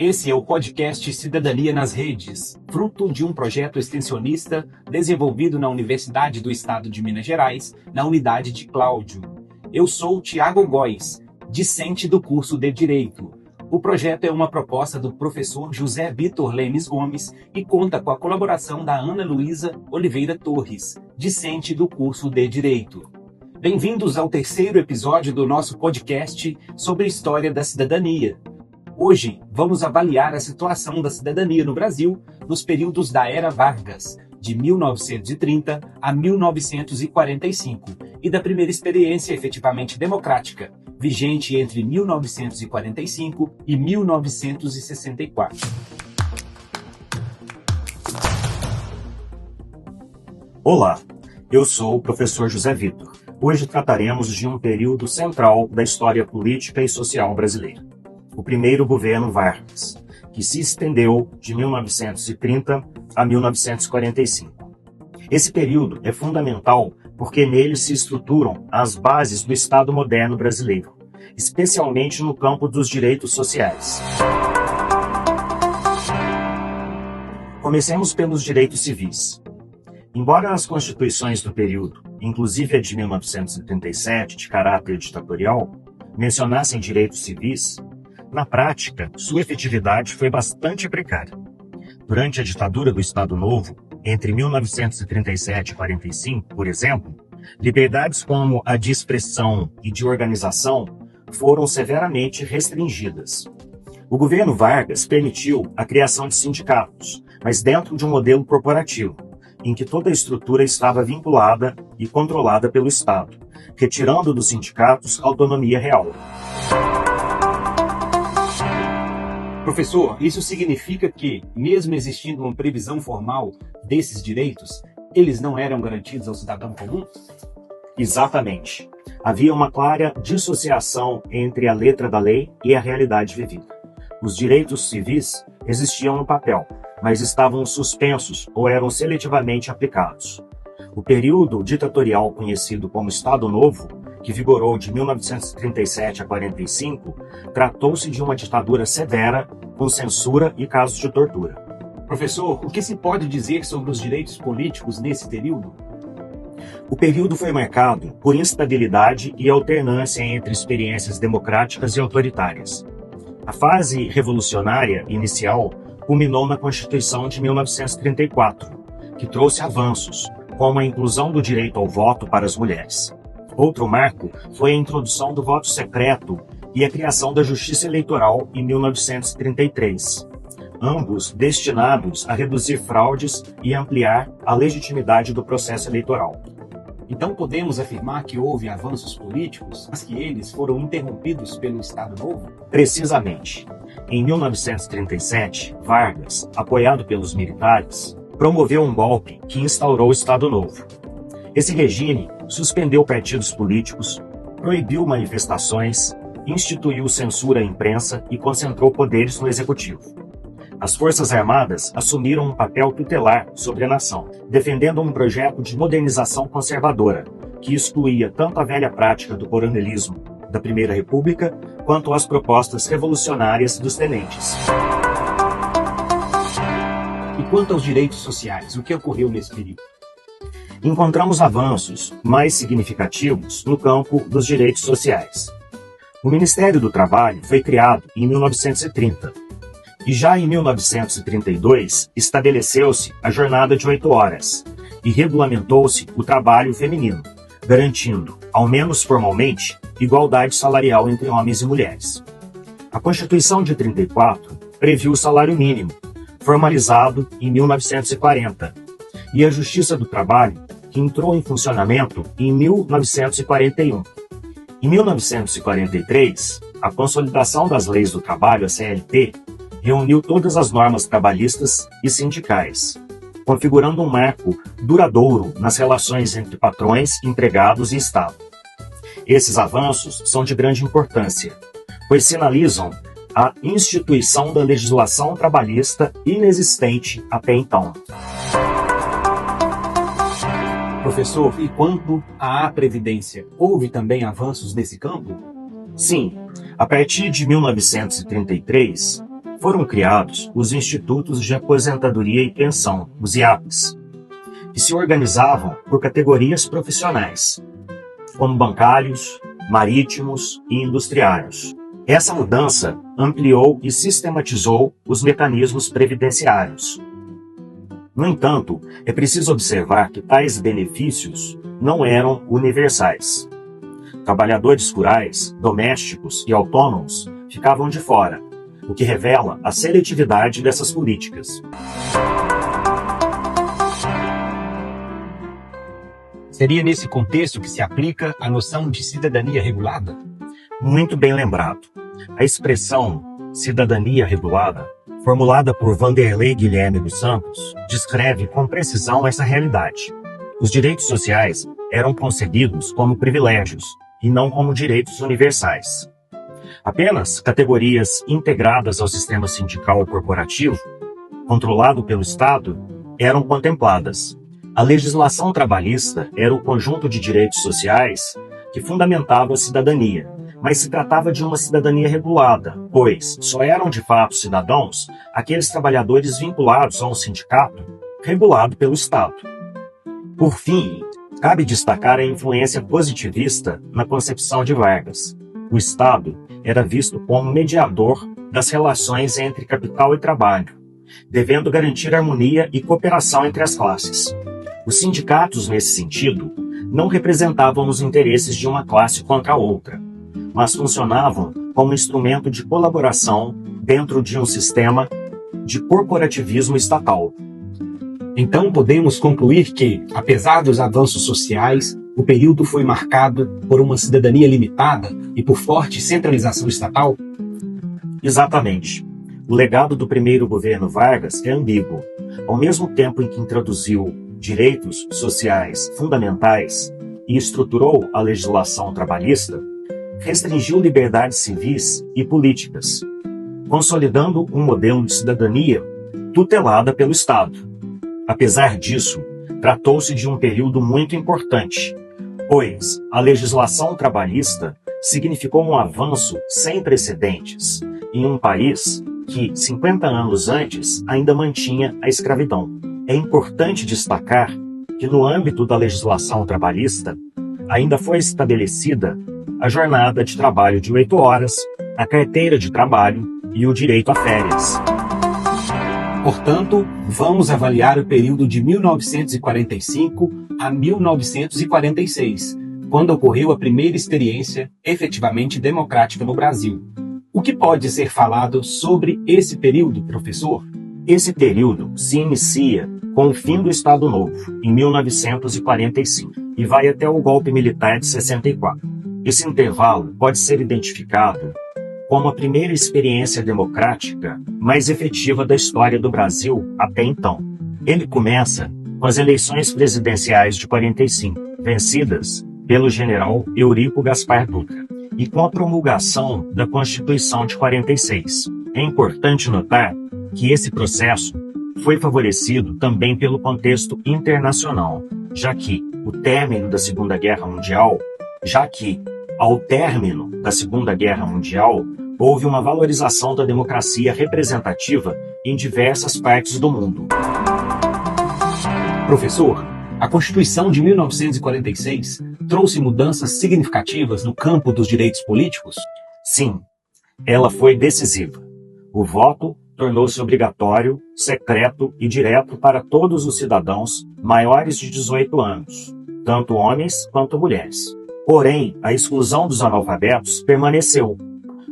Esse é o podcast Cidadania nas Redes, fruto de um projeto extensionista desenvolvido na Universidade do Estado de Minas Gerais, na unidade de Cláudio. Eu sou Tiago Góes, discente do curso de Direito. O projeto é uma proposta do professor José Vitor Lemes Gomes e conta com a colaboração da Ana Luísa Oliveira Torres, discente do curso de Direito. Bem-vindos ao terceiro episódio do nosso podcast sobre a história da cidadania. Hoje, vamos avaliar a situação da cidadania no Brasil nos períodos da Era Vargas, de 1930 a 1945, e da primeira experiência efetivamente democrática, vigente entre 1945 e 1964. Olá, eu sou o professor José Vitor. Hoje trataremos de um período central da história política e social brasileira. O primeiro governo Vargas, que se estendeu de 1930 a 1945. Esse período é fundamental porque nele se estruturam as bases do Estado moderno brasileiro, especialmente no campo dos direitos sociais. Comecemos pelos direitos civis. Embora as constituições do período, inclusive a de 1937, de caráter ditatorial, mencionassem direitos civis, na prática, sua efetividade foi bastante precária. Durante a ditadura do Estado Novo, entre 1937 e 45, por exemplo, liberdades como a de expressão e de organização foram severamente restringidas. O governo Vargas permitiu a criação de sindicatos, mas dentro de um modelo corporativo, em que toda a estrutura estava vinculada e controlada pelo Estado, retirando dos sindicatos a autonomia real. Professor, isso significa que, mesmo existindo uma previsão formal desses direitos, eles não eram garantidos ao cidadão comum? Exatamente. Havia uma clara dissociação entre a letra da lei e a realidade vivida. Os direitos civis existiam no papel, mas estavam suspensos ou eram seletivamente aplicados. O período ditatorial conhecido como Estado Novo, que vigorou de 1937 a 45, tratou-se de uma ditadura severa, com censura e casos de tortura. Professor, o que se pode dizer sobre os direitos políticos nesse período? O período foi marcado por instabilidade e alternância entre experiências democráticas e autoritárias. A fase revolucionária inicial culminou na Constituição de 1934, que trouxe avanços, como a inclusão do direito ao voto para as mulheres. Outro marco foi a introdução do voto secreto e a criação da Justiça Eleitoral em 1933, ambos destinados a reduzir fraudes e ampliar a legitimidade do processo eleitoral. Então podemos afirmar que houve avanços políticos, mas que eles foram interrompidos pelo Estado Novo? Precisamente. Em 1937, Vargas, apoiado pelos militares, promoveu um golpe que instaurou o Estado Novo. Esse regime suspendeu partidos políticos, proibiu manifestações, instituiu censura à imprensa e concentrou poderes no executivo. As Forças Armadas assumiram um papel tutelar sobre a nação, defendendo um projeto de modernização conservadora, que excluía tanto a velha prática do coronelismo da Primeira República, quanto as propostas revolucionárias dos tenentes. E quanto aos direitos sociais, o que ocorreu nesse período? Encontramos avanços mais significativos no campo dos direitos sociais. O Ministério do Trabalho foi criado em 1930 e já em 1932 estabeleceu-se a jornada de 8 horas e regulamentou-se o trabalho feminino, garantindo, ao menos formalmente, igualdade salarial entre homens e mulheres. A Constituição de 34 previu o salário mínimo, formalizado em 1940, e a Justiça do Trabalho, que entrou em funcionamento em 1941. Em 1943, a Consolidação das Leis do Trabalho, a CLT, reuniu todas as normas trabalhistas e sindicais, configurando um marco duradouro nas relações entre patrões, empregados e Estado. Esses avanços são de grande importância, pois sinalizam a instituição da legislação trabalhista inexistente até então. Professor, e quanto à Previdência, houve também avanços nesse campo? Sim, a partir de 1933, foram criados os Institutos de Aposentadoria e Pensão, os IAPs, que se organizavam por categorias profissionais, como bancários, marítimos e industriários. Essa mudança ampliou e sistematizou os mecanismos previdenciários. No entanto, é preciso observar que tais benefícios não eram universais. Trabalhadores rurais, domésticos e autônomos ficavam de fora, o que revela a seletividade dessas políticas. Seria nesse contexto que se aplica a noção de cidadania regulada? Muito bem lembrado. A expressão cidadania regulada, formulada por Vanderlei Guilherme dos Santos, descreve com precisão essa realidade. Os direitos sociais eram concebidos como privilégios e não como direitos universais. Apenas categorias integradas ao sistema sindical corporativo, controlado pelo Estado, eram contempladas. A legislação trabalhista era o conjunto de direitos sociais que fundamentava a cidadania, mas se tratava de uma cidadania regulada, pois só eram de fato cidadãos aqueles trabalhadores vinculados a um sindicato regulado pelo Estado. Por fim, cabe destacar a influência positivista na concepção de Vargas. O Estado era visto como mediador das relações entre capital e trabalho, devendo garantir harmonia e cooperação entre as classes. Os sindicatos, nesse sentido, não representavam os interesses de uma classe contra a outra, mas funcionavam como instrumento de colaboração dentro de um sistema de corporativismo estatal. Então podemos concluir que, apesar dos avanços sociais, o período foi marcado por uma cidadania limitada e por forte centralização estatal? Exatamente. O legado do primeiro governo Vargas é ambíguo. Ao mesmo tempo em que introduziu direitos sociais fundamentais e estruturou a legislação trabalhista, restringiu liberdades civis e políticas, consolidando um modelo de cidadania tutelada pelo Estado. Apesar disso, tratou-se de um período muito importante, pois a legislação trabalhista significou um avanço sem precedentes em um país que, 50 anos antes, ainda mantinha a escravidão. É importante destacar que, no âmbito da legislação trabalhista, ainda foi estabelecida a jornada de trabalho de 8 horas, a carteira de trabalho e o direito a férias. Portanto, vamos avaliar o período de 1945 a 1946, quando ocorreu a primeira experiência efetivamente democrática no Brasil. O que pode ser falado sobre esse período, professor? Esse período se inicia com o fim do Estado Novo, em 1945, e vai até o golpe militar de 64. Esse intervalo pode ser identificado como a primeira experiência democrática mais efetiva da história do Brasil até então. Ele começa com as eleições presidenciais de 45, vencidas pelo general Eurico Gaspar Dutra, e com a promulgação da Constituição de 46. É importante notar que esse processo foi favorecido também pelo contexto internacional, já que ao término da Segunda Guerra Mundial, houve uma valorização da democracia representativa em diversas partes do mundo. Professor, a Constituição de 1946 trouxe mudanças significativas no campo dos direitos políticos? Sim, ela foi decisiva. O voto tornou-se obrigatório, secreto e direto para todos os cidadãos maiores de 18 anos, tanto homens quanto mulheres. Porém, a exclusão dos analfabetos permaneceu,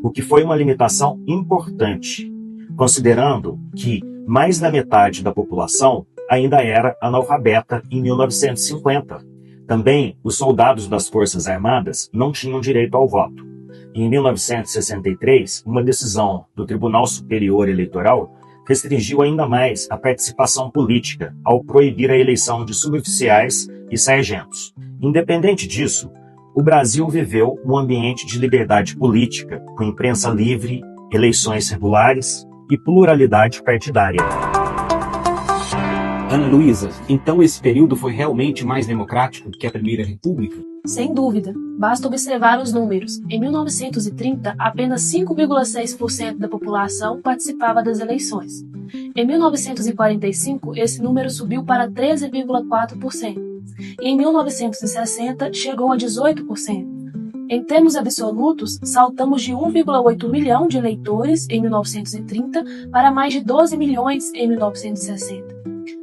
o que foi uma limitação importante, considerando que mais da metade da população ainda era analfabeta em 1950. Também, os soldados das Forças Armadas não tinham direito ao voto. Em 1963, uma decisão do Tribunal Superior Eleitoral restringiu ainda mais a participação política ao proibir a eleição de suboficiais e sargentos. Independente disso, o Brasil viveu um ambiente de liberdade política, com imprensa livre, eleições regulares e pluralidade partidária. Ana Luísa, então esse período foi realmente mais democrático do que a Primeira República? Sem dúvida. Basta observar os números. Em 1930, apenas 5,6% da população participava das eleições. Em 1945, esse número subiu para 13,4%. E em 1960, chegou a 18%. Em termos absolutos, saltamos de 1,8 milhão de eleitores em 1930 para mais de 12 milhões em 1960.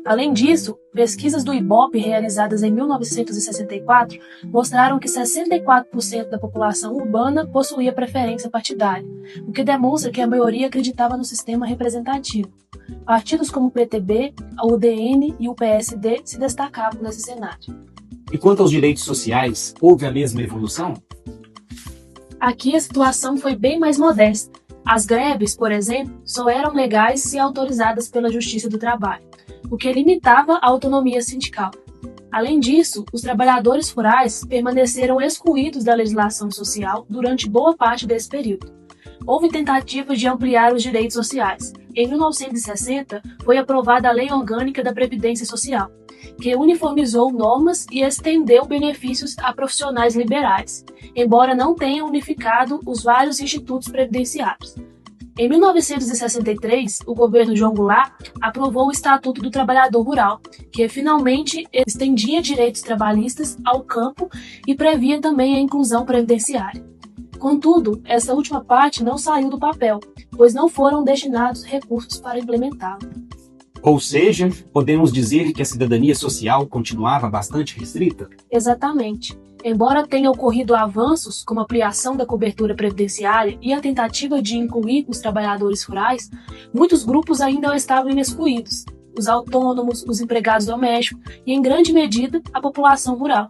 Além disso, pesquisas do IBOPE realizadas em 1964 mostraram que 64% da população urbana possuía preferência partidária, o que demonstra que a maioria acreditava no sistema representativo. Partidos como o PTB, a UDN e o PSD se destacavam nesse cenário. E quanto aos direitos sociais, houve a mesma evolução? Aqui a situação foi bem mais modesta. As greves, por exemplo, só eram legais se autorizadas pela Justiça do Trabalho, o que limitava a autonomia sindical. Além disso, os trabalhadores rurais permaneceram excluídos da legislação social durante boa parte desse período. Houve tentativas de ampliar os direitos sociais. Em 1960, foi aprovada a Lei Orgânica da Previdência Social, que uniformizou normas e estendeu benefícios a profissionais liberais, embora não tenha unificado os vários institutos previdenciários. Em 1963, o governo João Goulart aprovou o Estatuto do Trabalhador Rural, que finalmente estendia direitos trabalhistas ao campo e previa também a inclusão previdenciária. Contudo, essa última parte não saiu do papel, pois não foram destinados recursos para implementá-la. Ou seja, podemos dizer que a cidadania social continuava bastante restrita? Exatamente. Embora tenha ocorrido avanços, como a ampliação da cobertura previdenciária e a tentativa de incluir os trabalhadores rurais, muitos grupos ainda estavam excluídos: os autônomos, os empregados domésticos e, em grande medida, a população rural.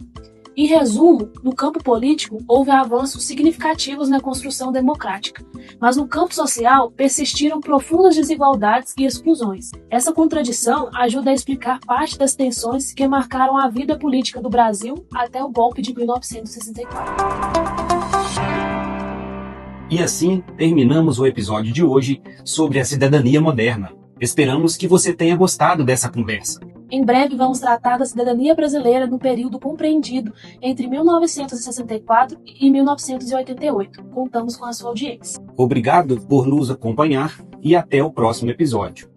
Em resumo, no campo político, houve avanços significativos na construção democrática, mas no campo social persistiram profundas desigualdades e exclusões. Essa contradição ajuda a explicar parte das tensões que marcaram a vida política do Brasil até o golpe de 1964. E assim terminamos o episódio de hoje sobre a cidadania moderna. Esperamos que você tenha gostado dessa conversa. Em breve vamos tratar da cidadania brasileira no período compreendido entre 1964 e 1988. Contamos com a sua audiência. Obrigado por nos acompanhar e até o próximo episódio.